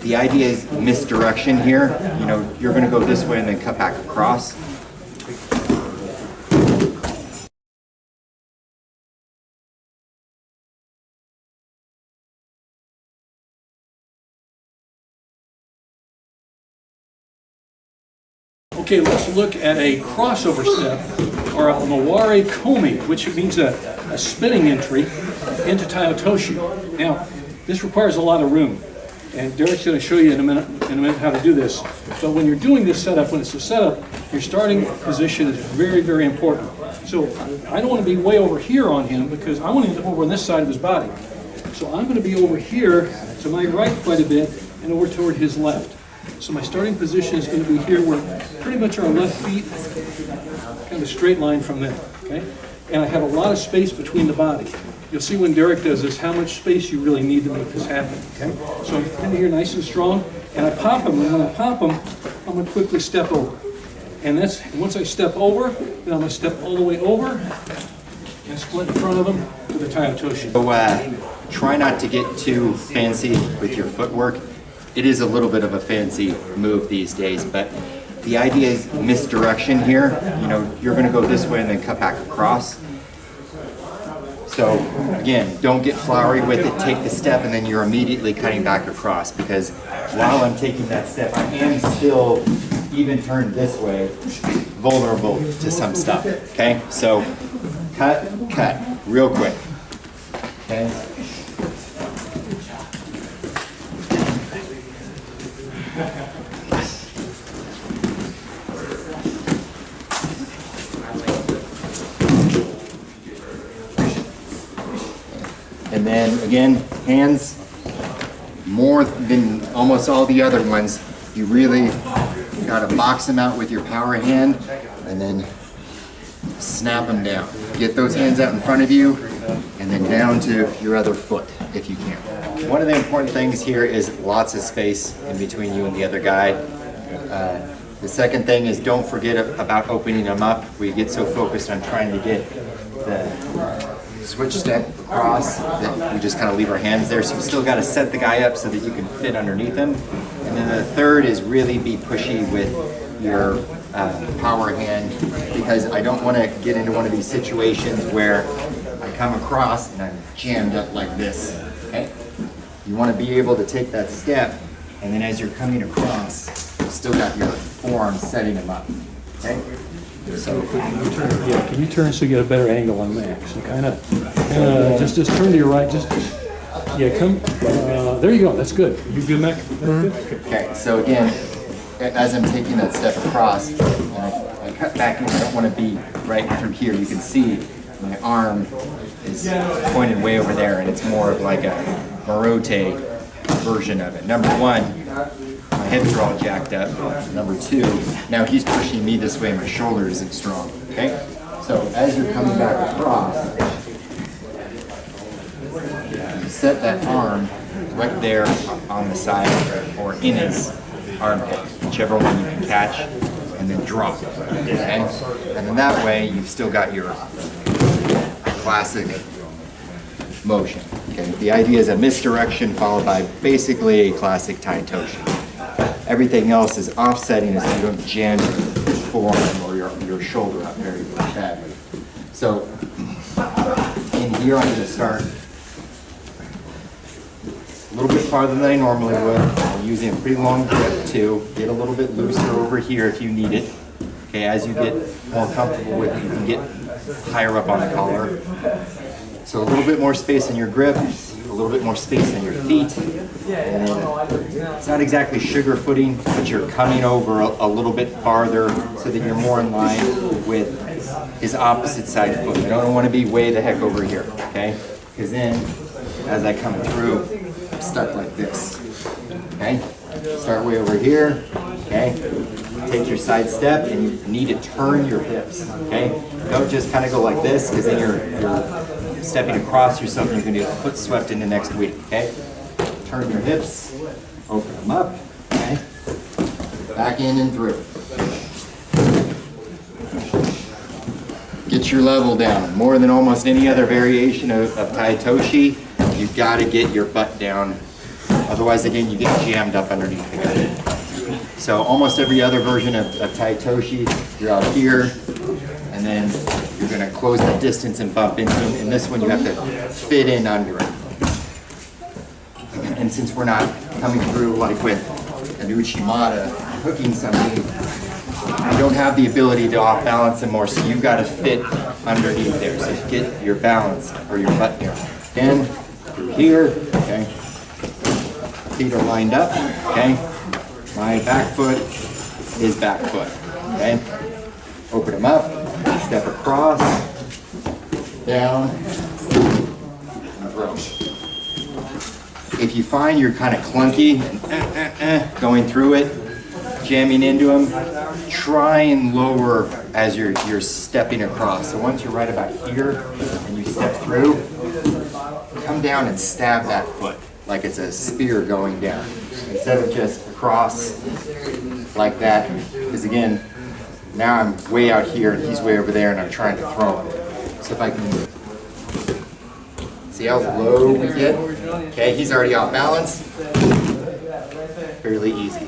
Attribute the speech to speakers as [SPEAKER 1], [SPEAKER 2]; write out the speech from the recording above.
[SPEAKER 1] The idea is misdirection here. You know, you're going to go this way and then cut back across.
[SPEAKER 2] Okay, let's look at a crossover step, or a Mawarikomi, which means a spinning entry into Tai Otoshi. Now, this requires a lot of room, and Derek's going to show you in a minute how to do this. But when you're doing this setup, when it's a setup, your starting position is very, very important. So I don't want to be way over here on him because I want him to be over on this side of his body. So I'm going to be over here to my right quite a bit and over toward his left. So my starting position is going to be here where pretty much our left feet, kind of a straight line from there, okay? And I have a lot of space between the body. You'll see when Derek does this how much space you really need to make this happen, okay? So I'm kind of here nice and strong, and I pop him, and when I pop him, I'm going to quickly step over. And once I step over, then I'm going to step all the way over and split in front of him to the Tai Otoshi.
[SPEAKER 1] So try not to get too fancy with your footwork. It is a little bit of a fancy move these days, but the idea is misdirection here. You know, you're going to go this way and then cut back across. So again, don't get flowery with it. Take the step and then you're immediately cutting back across, because while I'm taking that step, I am still, even turned this way, vulnerable to some stuff. Okay, so cut, real quick. Okay. And then again, hands, more than almost all the other ones, you really gotta box them out with your power hand and then snap them down. Get those hands out in front of you and then down to your other foot if you can. One of the important things here is lots of space in between you and the other guy. The second thing is don't forget about opening them up. We get so focused on trying to get the switch step across that we just kind of leave our hands there. So you still got to set the guy up so that you can fit underneath him. And then the third is really be pushy with your power hand, because I don't want to get into one of these situations where I come across and I'm jammed up like this. Okay? You want to be able to take that step, and then as you're coming across, you've still got your forearm setting him up. Okay? So
[SPEAKER 2] can you turn so you get a better angle on that? So kind of just turn to your right. Come. There you go. That's good. You good, Mac?
[SPEAKER 1] Okay. So again, as I'm taking that step across, and I cut back in. I don't want to be right through here. You can see my arm is pointed way over there, and it's more of like a Marote version of it. Number one, my hips are all jacked up. Number two, now he's pushing me this way, my shoulder isn't strong, okay? So as you're coming back across, you set that arm right there on the side or in his armpit, whichever one you can catch, and then drop, okay? And then that way you've still got your classic motion, okay? The idea is a misdirection followed by basically a classic Tai Otoshi. Everything else is offsetting so you don't jam your forearm or your shoulder up very badly. So in here I'm going to start a little bit farther than I normally would. I'm using a pretty long grip too. Get a little bit looser over here if you need it. Okay, as you get more comfortable with it, you can get higher up on the collar. So a little bit more space in your grip, a little bit more space in your feet. And then it's not exactly sugar footing, but you're coming over a little bit farther so that you're more in line with his opposite side foot. I don't want to be way the heck over here, okay? Because then, as I come through, I'm stuck like this, okay? Start way over here, okay? Take your side step, and you need to turn your hips, okay? Don't just kind of go like this, because then you're stepping across yourself and you're going to get foot swept into next week, okay? Turn your hips, open them up, okay? Back in and through. Get your level down. More than almost any other variation of Tai Otoshi, you've got to get your butt down Otherwise, again, you get jammed up underneath the guy. So almost every other version of Tai Otoshi, you're out here, and then you're going to close the distance and bump into him. In this one, you have to fit in under him. And since we're not coming through like with an Uchimata, hooking something, you don't have the ability to off balance him more, so you've got to fit underneath there. So get your balance, or your butt here. Again, through here, okay? Feet are lined up, okay? My back foot is back foot, okay? Open them up, step across, down, and approach. If you find you're kind of clunky and going through it, jamming into them, try and lower as you're stepping across. So once you're right about here and you step through, come down and stab that foot like it's a spear going down, instead of just across like that. Because again, now I'm way out here and he's way over there and I'm trying to throw him. So if I can, see how low we get? Okay, he's already off balance. Fairly easy.